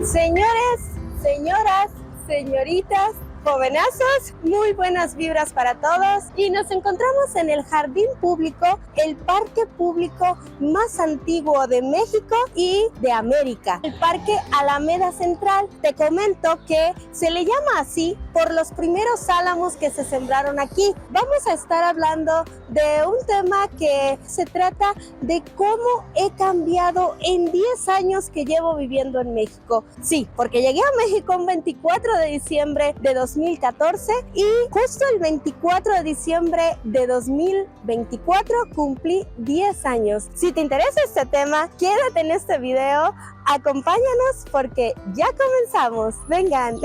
Señores, señoras, señoritas, jovenazos, muy buenas vibras para todos y nos encontramos en el jardín público, el parque público más antiguo de México y de América, el Parque Alameda Central. Te comento que se le llama así por los primeros álamos que se sembraron aquí. Vamos a estar hablando de un tema que se trata de cómo he cambiado en 10 años que llevo viviendo en México. Sí, porque llegué a México un 24 de diciembre de 2014 y justo el 24 de diciembre de 2024 cumplí 10 años. Si te interesa este tema, quédate en este video, acompáñanos porque ya comenzamos. Vengan.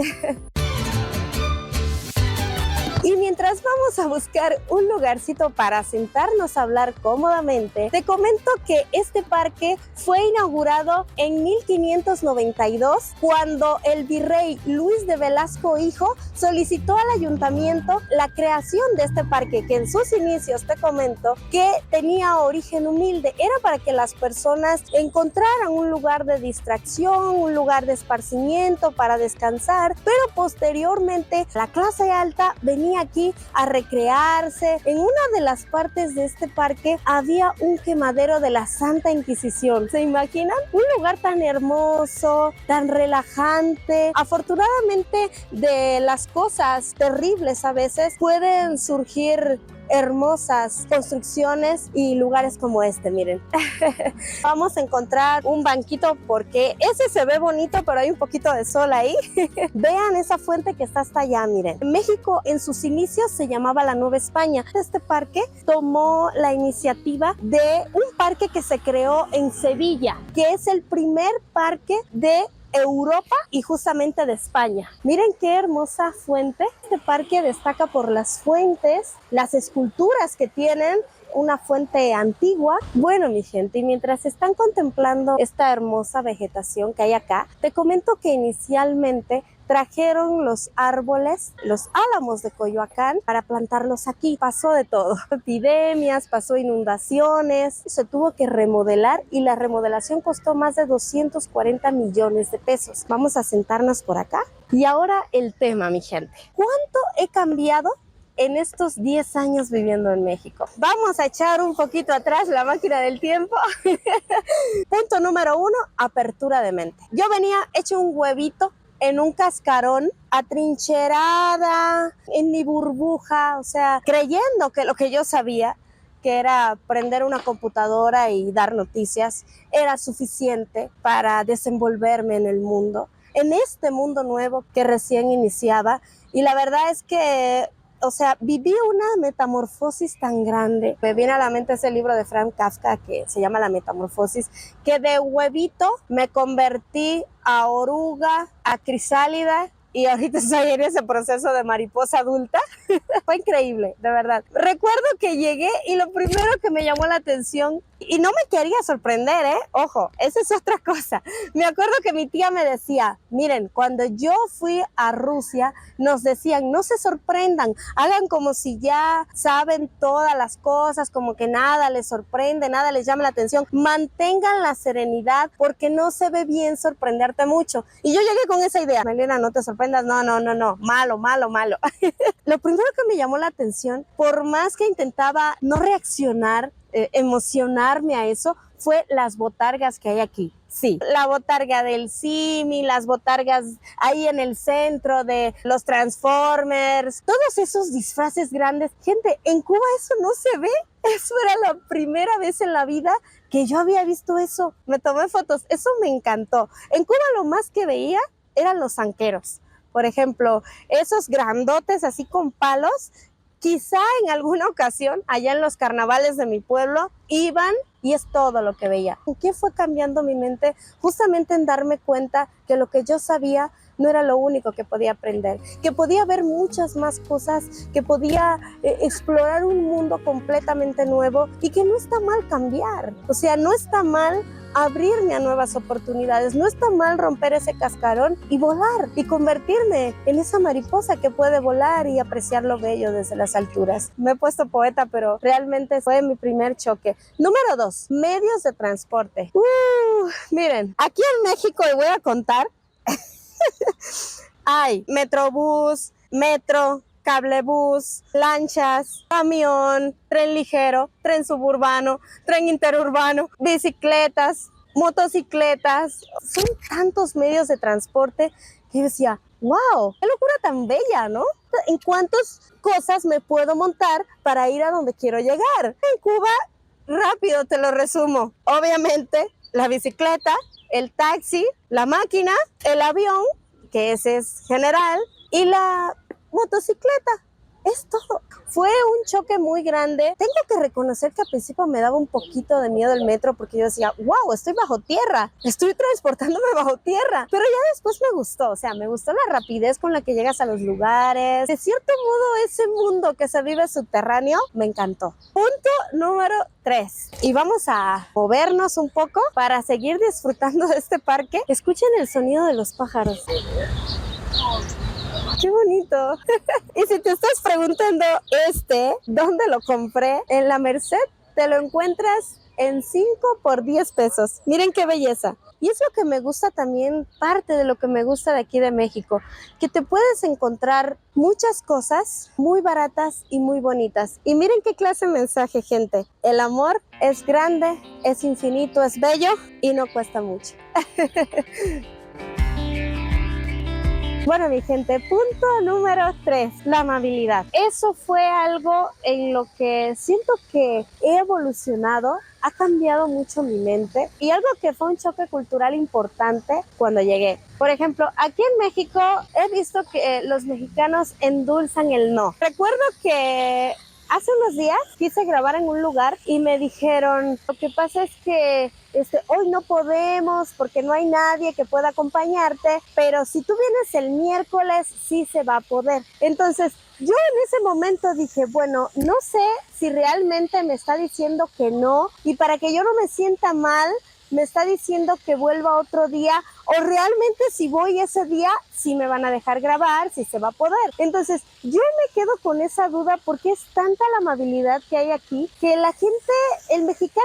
Y mientras vamos a buscar un lugarcito para sentarnos a hablar cómodamente, te comento que este parque fue inaugurado en 1592 cuando el virrey Luis de Velasco Hijo solicitó al ayuntamiento la creación de este parque, que en sus inicios te comento que tenía origen humilde. Era para que las personas encontraran un lugar de distracción, un lugar de esparcimiento para descansar, pero posteriormente la clase alta venía aquí a recrearse. En una de las partes de este parque había un quemadero de la Santa Inquisición. ¿Se imaginan? Un lugar tan hermoso, tan relajante. Afortunadamente, de las cosas terribles a veces pueden surgir hermosas construcciones y lugares como este, miren. Vamos a encontrar un banquito porque ese se ve bonito, pero hay un poquito de sol ahí. Vean esa fuente que está hasta allá, miren. México en sus inicios se llamaba la Nueva España. Este parque tomó la iniciativa de un parque que se creó en Sevilla, que es el primer parque de Europa y justamente de España. Miren qué hermosa fuente. Este parque destaca por las fuentes, las esculturas que tienen, una fuente antigua. Bueno, mi gente, y mientras están contemplando esta hermosa vegetación que hay acá, te comento que inicialmente trajeron los árboles, los álamos de Coyoacán para plantarlos aquí. Pasó de todo, epidemias, pasó inundaciones, se tuvo que remodelar y la remodelación costó más de 240 millones de pesos. Vamos a sentarnos por acá. Y ahora el tema, mi gente. ¿Cuánto he cambiado en estos 10 años viviendo en México? Vamos a echar un poquito atrás la máquina del tiempo. Punto número 1, apertura de mente. Yo venía hecho un huevito en un cascarón, atrincherada, en mi burbuja, o sea, creyendo que lo que yo sabía, que era prender una computadora y dar noticias, era suficiente para desenvolverme en el mundo, en este mundo nuevo que recién iniciaba. Y la verdad es que, o sea, viví una metamorfosis tan grande. Me viene a la mente ese libro de Frank Kafka que se llama La Metamorfosis, que de huevito me convertí a oruga, a crisálida, y ahorita estoy en ese proceso de mariposa adulta. Fue increíble, de verdad. Recuerdo que llegué y lo primero que me llamó la atención, y no me quería sorprender, ojo, esa es otra cosa. Me acuerdo que mi tía me decía, miren, cuando yo fui a Rusia, nos decían, no se sorprendan, hagan como si ya saben todas las cosas, como que nada les sorprende, nada les llama la atención, mantengan la serenidad porque no se ve bien sorprenderte mucho. Y yo llegué con esa idea, Melina, no te sorprendas, no, malo. Lo primero que me llamó la atención, por más que intentaba no reaccionar, emocionarme a eso, fue las botargas que hay aquí. Sí, la botarga del Simi, las botargas ahí en el centro de los Transformers, todos esos disfraces grandes. Gente, en Cuba eso no se ve. Eso era la primera vez en la vida que yo había visto eso. Me tomé fotos, eso me encantó. En Cuba lo más que veía eran los zanqueros. Por ejemplo, esos grandotes así con palos. Quizá en alguna ocasión, allá en los carnavales de mi pueblo, iban y es todo lo que veía. ¿En qué fue cambiando mi mente? Justamente en darme cuenta que lo que yo sabía no era lo único que podía aprender, que podía ver muchas más cosas, que podía explorar un mundo completamente nuevo y que no está mal cambiar. O sea, no está mal abrirme a nuevas oportunidades, no está mal romper ese cascarón y volar y convertirme en esa mariposa que puede volar y apreciar lo bello desde las alturas. Me he puesto poeta, pero realmente fue mi primer choque. Número 2, medios de transporte. Miren, aquí en México les voy a contar Hay metrobús, metro, cablebús, lanchas, camión, tren ligero, tren suburbano, tren interurbano, bicicletas, motocicletas. Son tantos medios de transporte que yo decía, wow, qué locura tan bella, ¿no? ¿En cuántas cosas me puedo montar para ir a donde quiero llegar? En Cuba, rápido te lo resumo. Obviamente, la bicicleta, el taxi, la máquina, el avión, que ese es general, y la motocicleta. Es todo. Fue un choque muy grande. Tengo que reconocer que al principio me daba un poquito de miedo el metro porque yo decía, wow, estoy bajo tierra, estoy transportándome bajo tierra. Pero ya después me gustó, o sea, me gustó la rapidez con la que llegas a los lugares. De cierto modo, ese mundo que se vive subterráneo me encantó. Punto número 3. Y vamos a movernos un poco para seguir disfrutando de este parque. Escuchen el sonido de los pájaros. ¡Qué bonito! Y si te estás preguntando ¿dónde lo compré? En La Merced te lo encuentras en 5 por 10 pesos. Miren qué belleza. Y es lo que me gusta también, parte de lo que me gusta de aquí de México, que te puedes encontrar muchas cosas muy baratas y muy bonitas. Y miren qué clase de mensaje, gente. El amor es grande, es infinito, es bello y no cuesta mucho. Bueno, mi gente, punto número 3, la amabilidad. Eso fue algo en lo que siento que he evolucionado, ha cambiado mucho mi mente y algo que fue un choque cultural importante cuando llegué. Por ejemplo, aquí en México he visto que los mexicanos endulzan el no. Recuerdo que hace unos días quise grabar en un lugar y me dijeron, lo que pasa es que hoy no podemos porque no hay nadie que pueda acompañarte, pero si tú vienes el miércoles sí se va a poder. Entonces yo en ese momento dije, bueno, no sé si realmente me está diciendo que no y para que yo no me sienta mal, me está diciendo que vuelva otro día o realmente si voy ese día sí me van a dejar grabar, sí se va a poder. Entonces yo me quedo con esa duda porque es tanta la amabilidad que hay aquí que la gente, el mexicano,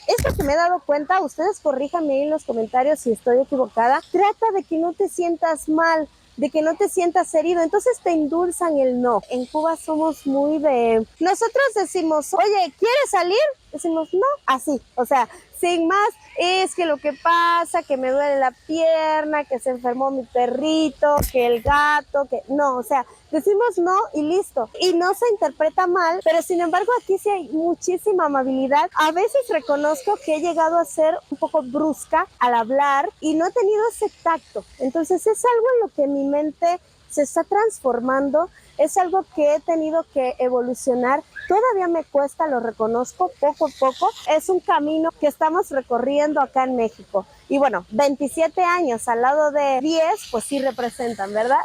es lo que me he dado cuenta, ustedes corríjanme ahí en los comentarios si estoy equivocada, trata de que no te sientas mal, de que no te sientas herido, entonces te endulzan el no. En Cuba somos muy de... Nosotros decimos, oye, ¿quieres salir? Decimos, no, así, o sea, sin más, es que lo que pasa, que me duele la pierna, que se enfermó mi perrito, que el gato, que... No, o sea, decimos no y listo. Y no se interpreta mal, pero sin embargo aquí sí hay muchísima amabilidad. A veces reconozco que he llegado a ser un poco brusca al hablar y no he tenido ese tacto. Entonces es algo en lo que mi mente se está transformando, es algo que he tenido que evolucionar. Todavía me cuesta, lo reconozco, poco a poco. Es un camino que estamos recorriendo acá en México. Y bueno, 27 años al lado de 10, pues sí representan, ¿verdad?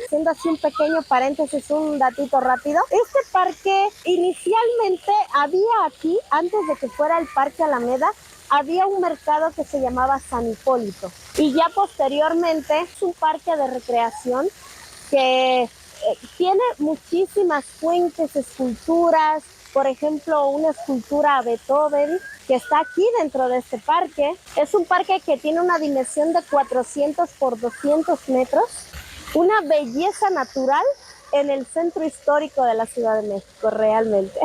Siendo así un pequeño paréntesis, un datito rápido. Este parque inicialmente había aquí, antes de que fuera el Parque Alameda, había un mercado que se llamaba San Hipólito. Y ya posteriormente es un parque de recreación que tiene muchísimas fuentes, esculturas, por ejemplo, una escultura a Beethoven que está aquí dentro de este parque. Es un parque que tiene una dimensión de 400 por 200 metros, una belleza natural en el centro histórico de la Ciudad de México, realmente.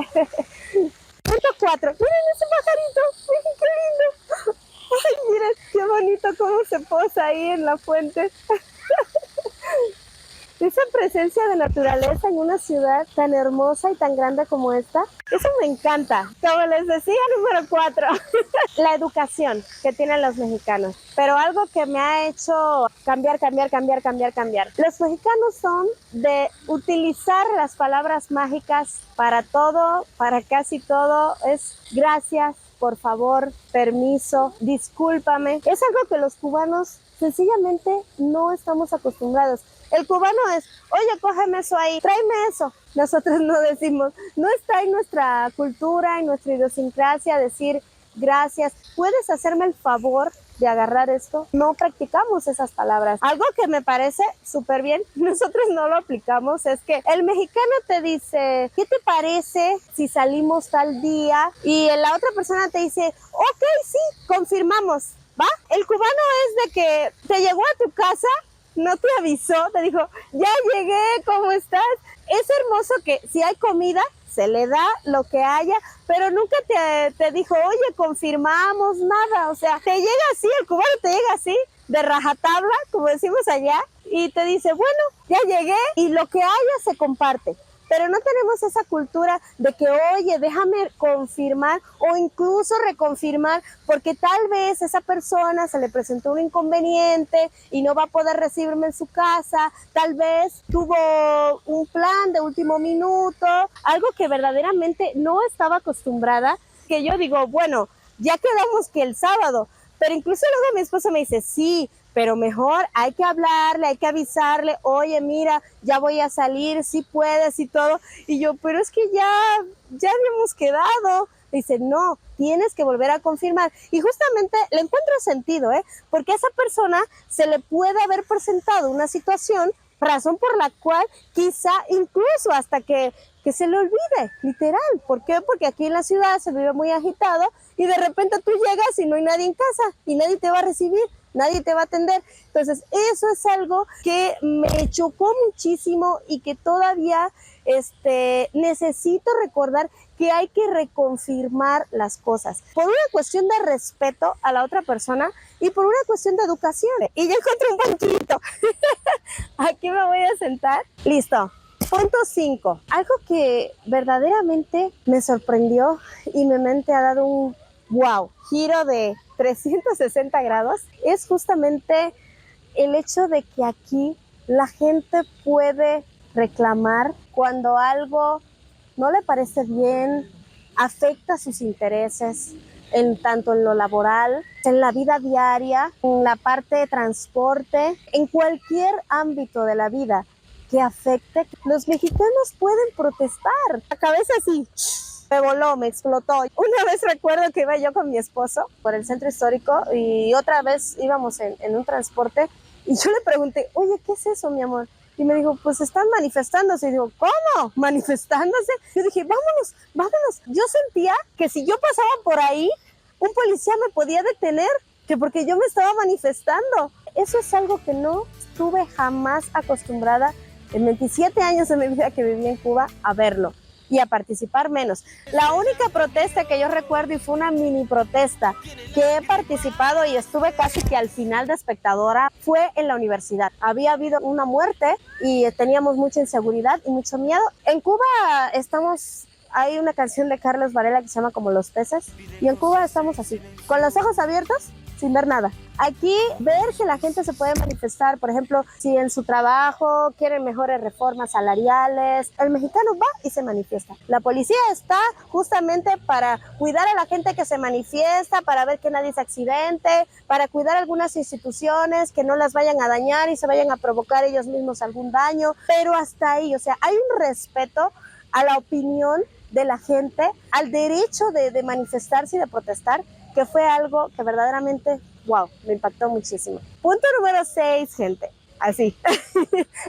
Punto 4. Miren ese pajarito, miren qué lindo. Ay, miren qué bonito cómo se posa ahí en la fuente. Esa presencia de naturaleza en una ciudad tan hermosa y tan grande como esta, eso me encanta. Como les decía, número 4, la educación que tienen los mexicanos. Pero algo que me ha hecho cambiar. Los mexicanos son de utilizar las palabras mágicas para todo, para casi todo. Es gracias, por favor, permiso, discúlpame. Es algo que los cubanos sencillamente no estamos acostumbrados. El cubano es, oye, cógeme eso ahí, tráeme eso. Nosotros no decimos, no está en nuestra cultura, en nuestra idiosincrasia decir gracias. ¿Puedes hacerme el favor de agarrar esto? No practicamos esas palabras. Algo que me parece súper bien, nosotros no lo aplicamos, es que el mexicano te dice, ¿qué te parece si salimos tal día? Y la otra persona te dice, ok, sí, confirmamos, ¿va? El cubano es de que te llegó a tu casa no te avisó, te dijo, ya llegué, ¿cómo estás? Es hermoso que si hay comida, se le da lo que haya, pero nunca te dijo, oye, confirmamos nada. O sea, te llega así, el cubano te llega así, de rajatabla, como decimos allá, y te dice, bueno, ya llegué, y lo que haya se comparte. Pero no tenemos esa cultura de que, oye, déjame confirmar o incluso reconfirmar, porque tal vez esa persona se le presentó un inconveniente y no va a poder recibirme en su casa, tal vez tuvo un plan de último minuto, algo que verdaderamente no estaba acostumbrada, que yo digo, bueno, ya quedamos que el sábado, pero incluso luego mi esposo me dice, sí, pero mejor hay que hablarle, hay que avisarle, oye, mira, ya voy a salir, si puedes y todo. Y yo, pero es que ya habíamos quedado. Dice, no, tienes que volver a confirmar. Y justamente le encuentro sentido, porque a esa persona se le puede haber presentado una situación, razón por la cual quizá incluso hasta que se le olvide, literal. ¿Por qué? Porque aquí en la ciudad se vive muy agitado y de repente tú llegas y no hay nadie en casa y nadie te va a recibir, nadie te va a atender. Entonces, eso es algo que me chocó muchísimo y que todavía necesito recordar que hay que reconfirmar las cosas por una cuestión de respeto a la otra persona y por una cuestión de educación. Y ya encontré un banquito. Aquí me voy a sentar. Listo. Punto 5. Algo que verdaderamente me sorprendió y mi mente ha dado un wow, giro de 360 grados, es justamente el hecho de que aquí la gente puede reclamar cuando algo no le parece bien, afecta sus intereses, tanto en lo laboral, en la vida diaria, en la parte de transporte, en cualquier ámbito de la vida que afecte. Los mexicanos pueden protestar. La cabeza así me voló, me explotó. Una vez recuerdo que iba yo con mi esposo por el centro histórico y otra vez íbamos en un transporte y yo le pregunté, oye, ¿qué es eso, mi amor? Y me dijo, pues están manifestándose. Y digo, ¿cómo? ¿Manifestándose? Yo dije, vámonos, vámonos. Yo sentía que si yo pasaba por ahí, un policía me podía detener, que porque yo me estaba manifestando. Eso es algo que no estuve jamás acostumbrada en 27 años de mi vida que viví en Cuba a verlo y a participar menos. La única protesta que yo recuerdo, y fue una mini protesta que he participado y estuve casi que al final de espectadora, fue en la universidad. Había habido una muerte y teníamos mucha inseguridad y mucho miedo. En Cuba hay una canción de Carlos Varela que se llama Como los peces, y en Cuba estamos así, con los ojos abiertos, sin ver nada. Aquí ver que la gente se puede manifestar, por ejemplo, si en su trabajo quieren mejores reformas salariales, el mexicano va y se manifiesta. La policía está justamente para cuidar a la gente que se manifiesta, para ver que nadie se accidente, para cuidar algunas instituciones, que no las vayan a dañar y se vayan a provocar ellos mismos algún daño, pero hasta ahí, o sea, hay un respeto a la opinión de la gente, al derecho de manifestarse y de protestar, que fue algo que verdaderamente, wow, me impactó muchísimo. Punto número 6, gente. Así,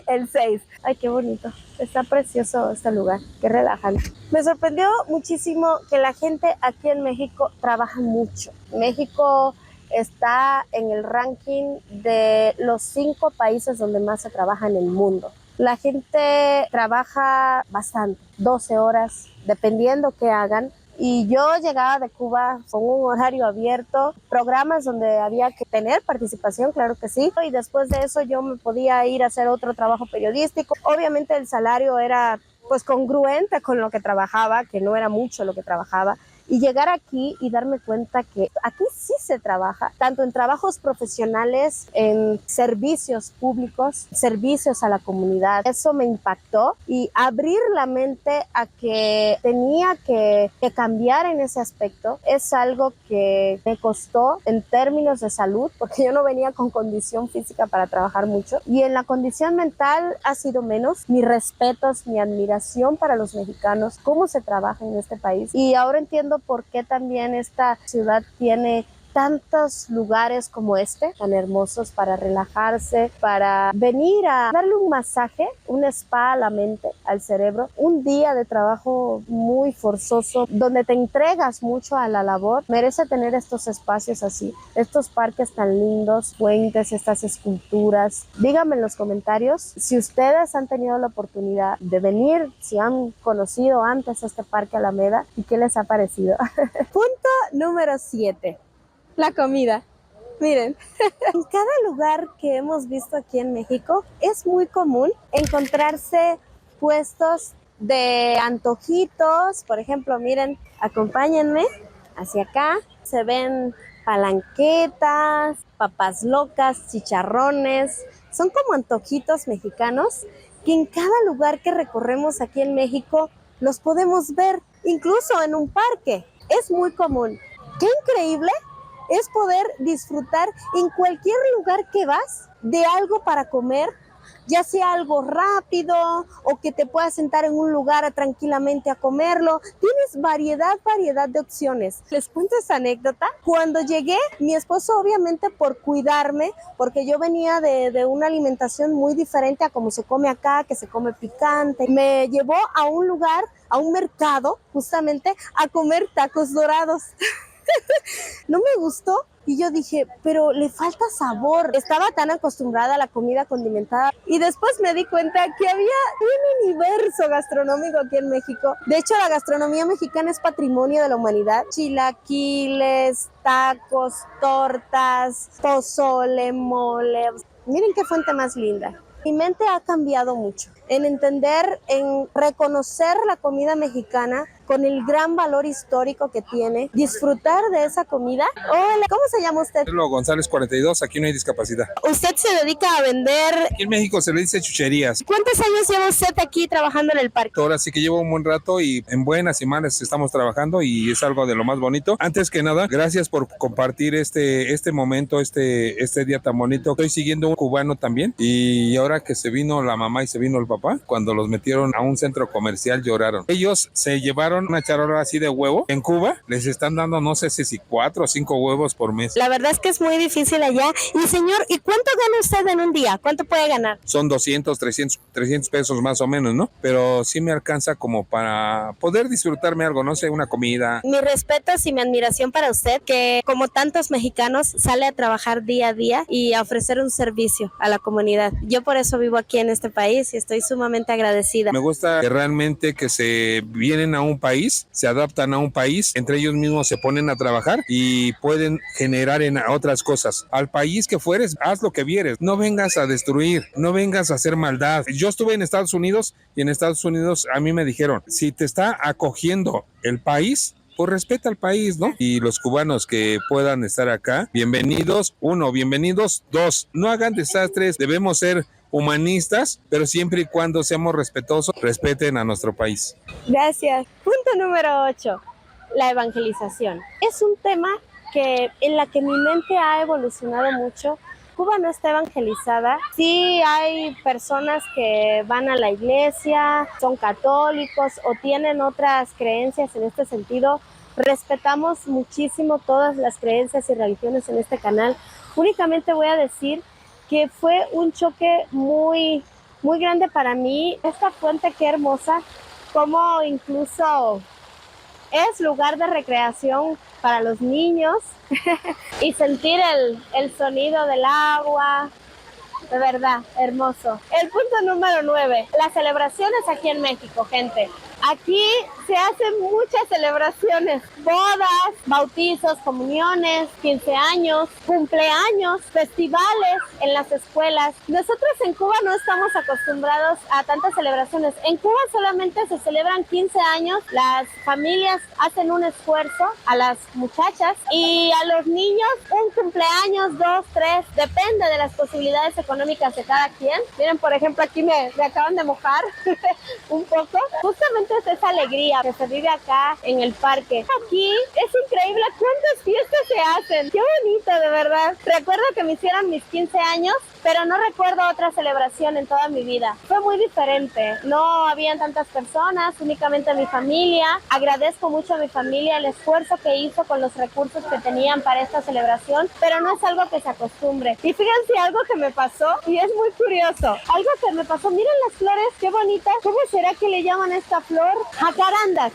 el 6. Ay, qué bonito. Está precioso este lugar, qué relajante. Me sorprendió muchísimo que la gente aquí en México trabaja mucho. México está en el ranking de los 5 países donde más se trabaja en el mundo. La gente trabaja bastante, 12 horas, dependiendo qué hagan. Y yo llegaba de Cuba con un horario abierto, programas donde había que tener participación, claro que sí. Y después de eso yo me podía ir a hacer otro trabajo periodístico. Obviamente el salario era pues congruente con lo que trabajaba, que no era mucho lo que trabajaba. Y llegar aquí y darme cuenta que aquí sí se trabaja, tanto en trabajos profesionales, en servicios públicos, servicios a la comunidad. Eso me impactó y abrir la mente a que tenía que cambiar en ese aspecto es algo que me costó en términos de salud, porque yo no venía con condición física para trabajar mucho. Y en la condición mental ha sido menos. Mis respetos, mi admiración para los mexicanos, cómo se trabaja en este país. Y ahora entiendo por qué también esta ciudad tiene tantos lugares como este, tan hermosos para relajarse, para venir a darle un masaje, un spa a la mente, al cerebro. Un día de trabajo muy forzoso, donde te entregas mucho a la labor, merece tener estos espacios así, estos parques tan lindos, fuentes, estas esculturas. Díganme en los comentarios si ustedes han tenido la oportunidad de venir, si han conocido antes este Parque Alameda y qué les ha parecido. Punto número 7. La comida. Miren, en cada lugar que hemos visto aquí en México es muy común encontrarse puestos de antojitos. Por ejemplo, miren, acompáñenme hacia acá. Se ven palanquetas, papas locas, chicharrones. Son como antojitos mexicanos que en cada lugar que recorremos aquí en México los podemos ver, incluso en un parque. Es muy común. ¡Qué increíble! Es poder disfrutar en cualquier lugar que vas de algo para comer, ya sea algo rápido o que te puedas sentar en un lugar tranquilamente a comerlo. Tienes variedad de opciones. Les cuento esta anécdota. Cuando llegué, mi esposo, obviamente por cuidarme, porque yo venía de una alimentación muy diferente a como se come acá, que se come picante, me llevó a un lugar, a un mercado, justamente a comer tacos dorados. No me gustó y yo dije, pero le falta sabor. Estaba tan acostumbrada a la comida condimentada y después me di cuenta que había un universo gastronómico aquí en México. De hecho, la gastronomía mexicana es patrimonio de la humanidad. Chilaquiles, tacos, tortas, pozole, mole. Miren qué fuente más linda. Mi mente ha cambiado mucho en entender, en reconocer la comida mexicana con el gran valor histórico que tiene, disfrutar de esa comida. Hola, ¿cómo se llama usted? Carlos González 42, aquí no hay discapacidad. Usted se dedica a vender... Aquí en México se le dice chucherías. ¿Cuántos años lleva usted aquí trabajando en el parque? Ahora sí que llevo un buen rato y en buenas y malas estamos trabajando y es algo de lo más bonito. Antes que nada, gracias por compartir este momento, este día tan bonito. Estoy siguiendo un cubano también y ahora que se vino la mamá y se vino el papá, cuando los metieron a un centro comercial lloraron. Ellos se llevaron una charola así de huevo. En Cuba les están dando no sé si 4 o 5 huevos por mes. La verdad es que es muy difícil allá. Y señor, ¿y cuánto gana usted en un día? ¿Cuánto puede ganar? Son 200, 300 pesos más o menos, ¿no? Pero sí me alcanza como para poder disfrutarme algo, no sé, una comida. Mi respetos y mi admiración para usted, que como tantos mexicanos sale a trabajar día a día y a ofrecer un servicio a la comunidad. Yo por eso vivo aquí en este país y estoy sumamente agradecida. Me gusta que realmente que se vienen a un país, se adaptan a un país, entre ellos mismos se ponen a trabajar y pueden generar en otras cosas. Al país que fueres, haz lo que vieres, no vengas a destruir, no vengas a hacer maldad. Yo estuve en Estados Unidos y en Estados Unidos a mí me dijeron, si te está acogiendo el país, pues respeta al país, ¿no? Y los cubanos que puedan estar acá, bienvenidos, 1, bienvenidos, 2, no hagan desastres, debemos ser humanistas, pero siempre y cuando seamos respetuosos, respeten a nuestro país. Gracias. Punto número 8, la evangelización. Es un tema en la que mi mente ha evolucionado mucho. Cuba no está evangelizada. Sí hay personas que van a la iglesia, son católicos o tienen otras creencias en este sentido. Respetamos muchísimo todas las creencias y religiones en este canal. Únicamente voy a decir que fue un choque muy, muy grande para mí. Esta fuente, qué hermosa, como incluso es lugar de recreación para los niños y sentir el sonido del agua, de verdad, hermoso. El punto número 9, las celebraciones aquí en México, gente. Aquí se hacen muchas celebraciones, bodas, bautizos, comuniones, 15 años, cumpleaños, festivales en las escuelas. Nosotros en Cuba no estamos acostumbrados a tantas celebraciones. En Cuba solamente se celebran 15 años, las familias hacen un esfuerzo a las muchachas y a los niños un cumpleaños, 2, 3, depende de las posibilidades económicas de cada quien. Miren, por ejemplo, aquí me acaban de mojar un poco. Justamente es esa alegría que se vive acá en el parque. Aquí es increíble cuántas fiestas se hacen. Qué bonito, de verdad. Recuerdo que me hicieron mis 15 años pero no recuerdo otra celebración en toda mi vida. Fue muy diferente, no habían tantas personas, únicamente mi familia. Agradezco mucho a mi familia el esfuerzo que hizo con los recursos que tenían para esta celebración, pero no es algo que se acostumbre. Y fíjense algo que me pasó, y es muy curioso, algo que me pasó, miren las flores, qué bonitas. ¿Cómo será que le llaman a esta flor? Jacarandas.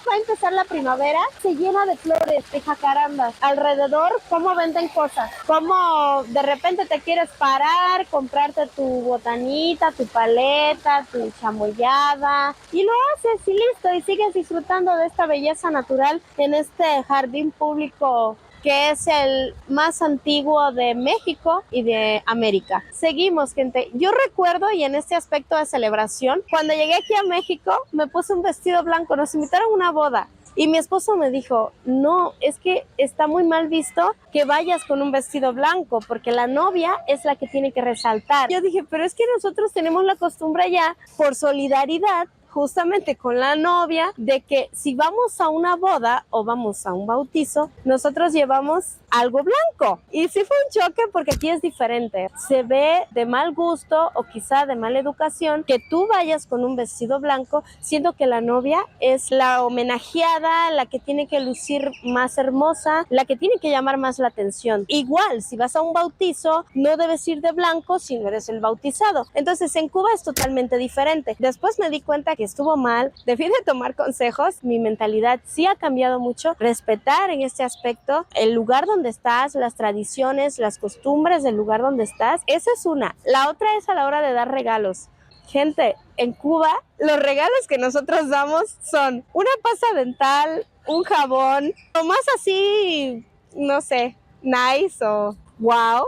Va a empezar la primavera, se llena de flores, de jacarandas. Alrededor, cómo venden cosas, cómo de repente te quieres parar, comprarte tu botanita, tu paleta, tu chamoyada, y lo haces y listo, y sigues disfrutando de esta belleza natural en este jardín público que es el más antiguo de México y de América. Seguimos, gente. Yo recuerdo, y en este aspecto de celebración, cuando llegué aquí a México, me puse un vestido blanco, nos invitaron a una boda. Y mi esposo me dijo, no, es que está muy mal visto que vayas con un vestido blanco, porque la novia es la que tiene que resaltar. Yo dije, pero es que nosotros tenemos la costumbre ya, por solidaridad, justamente con la novia, de que si vamos a una boda o vamos a un bautizo, nosotros llevamos algo blanco. Y sí fue un choque porque aquí es diferente. Se ve de mal gusto o quizá de mala educación que tú vayas con un vestido blanco, siendo que la novia es la homenajeada, la que tiene que lucir más hermosa, la que tiene que llamar más la atención. Igual, si vas a un bautizo, no debes ir de blanco si no eres el bautizado. Entonces, en Cuba es totalmente diferente. Después me di cuenta que estuvo mal, debí de tomar consejos. Mi mentalidad sí ha cambiado mucho. Respetar en este aspecto el lugar donde estás, las tradiciones, las costumbres del lugar donde estás. Esa es una. La otra es a la hora de dar regalos. Gente, en Cuba los regalos que nosotros damos son una pasta dental, un jabón, o más así, no sé, nice o wow,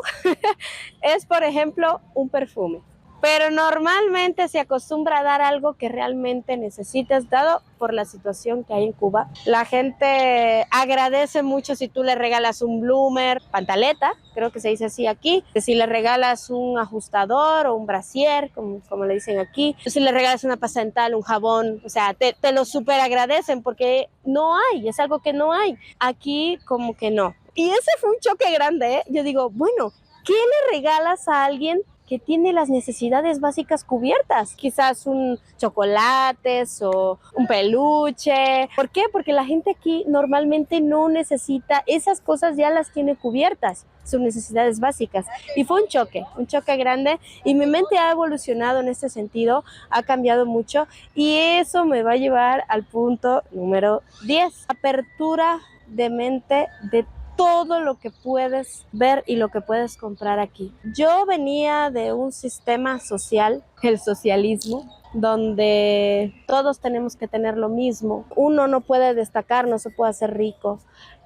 es por ejemplo un perfume. Pero normalmente se acostumbra a dar algo que realmente necesites, dado por la situación que hay en Cuba. La gente agradece mucho si tú le regalas un bloomer, pantaleta, creo que se dice así aquí, que si le regalas un ajustador o un brasier, como le dicen aquí, si le regalas una pasta dental, un jabón, o sea, te lo súper agradecen porque no hay, es algo que no hay. Aquí como que no. Y ese fue un choque grande, ¿eh? Yo digo, bueno, ¿qué le regalas a alguien que tiene las necesidades básicas cubiertas? Quizás un chocolates o un peluche. ¿Por qué? Porque la gente aquí normalmente no necesita esas cosas, ya las tiene cubiertas, sus necesidades básicas. Y fue un choque grande, y mi mente ha evolucionado en este sentido, ha cambiado mucho, y eso me va a llevar al punto número 10. Apertura de mente de todo lo que puedes ver y lo que puedes comprar aquí. Yo venía de un sistema social, el socialismo, donde todos tenemos que tener lo mismo. Uno no puede destacar, no se puede hacer rico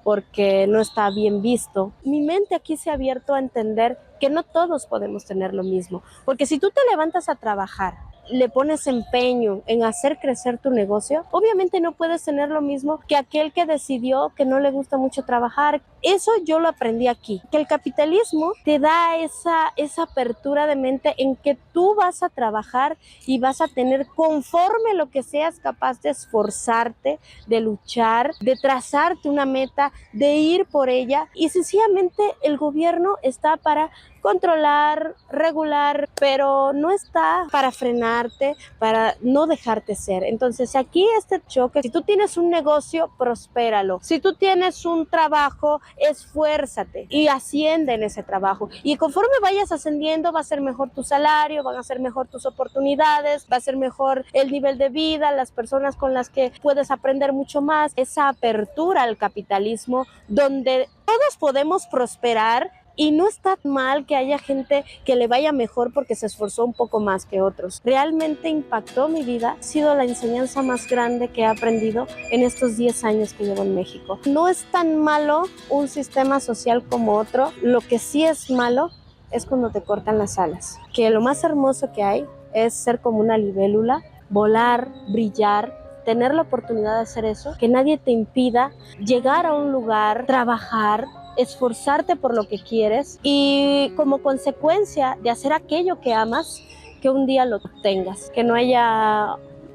porque no está bien visto. Mi mente aquí se ha abierto a entender que no todos podemos tener lo mismo, porque si tú te levantas a trabajar, le pones empeño en hacer crecer tu negocio, obviamente no puedes tener lo mismo que aquel que decidió que no le gusta mucho trabajar. Eso yo lo aprendí aquí, que el capitalismo te da esa apertura de mente en que tú vas a trabajar y vas a tener, conforme lo que seas capaz de esforzarte, de luchar, de trazarte una meta, de ir por ella, y sencillamente el gobierno está para controlar, regular, pero no está para frenarte, para no dejarte ser. Entonces aquí este choque, si tú tienes un negocio, prospéralo. Si tú tienes un trabajo, esfuérzate y asciende en ese trabajo. Y conforme vayas ascendiendo, va a ser mejor tu salario, van a ser mejor tus oportunidades, va a ser mejor el nivel de vida, las personas con las que puedes aprender mucho más. Esa apertura al capitalismo donde todos podemos prosperar. Y no está mal que haya gente que le vaya mejor porque se esforzó un poco más que otros. Realmente impactó mi vida. Ha sido la enseñanza más grande que he aprendido en estos 10 años que llevo en México. No es tan malo un sistema social como otro. Lo que sí es malo es cuando te cortan las alas. Que lo más hermoso que hay es ser como una libélula, volar, brillar, tener la oportunidad de hacer eso, que nadie te impida llegar a un lugar, trabajar, esforzarte por lo que quieres, y como consecuencia de hacer aquello que amas, que un día lo tengas, que no haya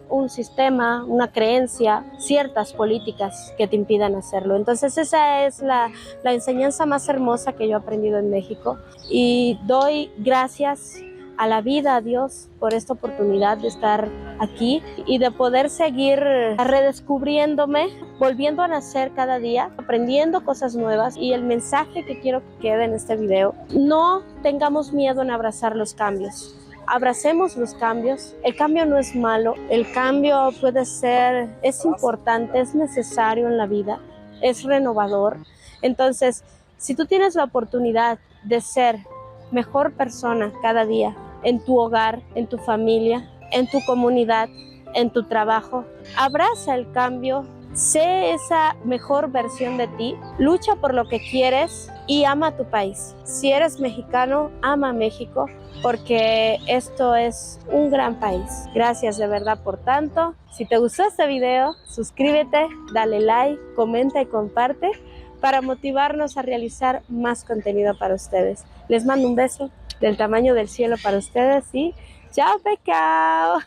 un sistema, una creencia, ciertas políticas que te impidan hacerlo. Entonces esa es la enseñanza más hermosa que yo he aprendido en México, y doy gracias a la vida, a Dios, por esta oportunidad de estar aquí y de poder seguir redescubriéndome, volviendo a nacer cada día, aprendiendo cosas nuevas. Y el mensaje que quiero que quede en este video: no tengamos miedo en abrazar los cambios. Abracemos los cambios. El cambio no es malo, el cambio es importante, es necesario en la vida, es renovador. Entonces, si tú tienes la oportunidad de ser mejor persona cada día, en tu hogar, en tu familia, en tu comunidad, en tu trabajo, abraza el cambio, sé esa mejor versión de ti, lucha por lo que quieres y ama a tu país. Si eres mexicano, ama a México, porque esto es un gran país. Gracias de verdad por tanto. Si te gustó este video, suscríbete, dale like, comenta y comparte para motivarnos a realizar más contenido para ustedes. Les mando un beso del tamaño del cielo para ustedes y ¡chao, pecado!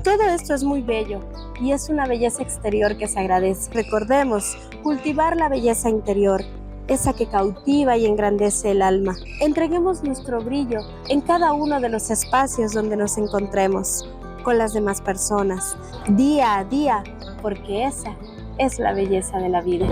Todo esto es muy bello y es una belleza exterior que se agradece. Recordemos cultivar la belleza interior, esa que cautiva y engrandece el alma. Entreguemos nuestro brillo en cada uno de los espacios donde nos encontremos con las demás personas, día a día, porque esa es la belleza de la vida.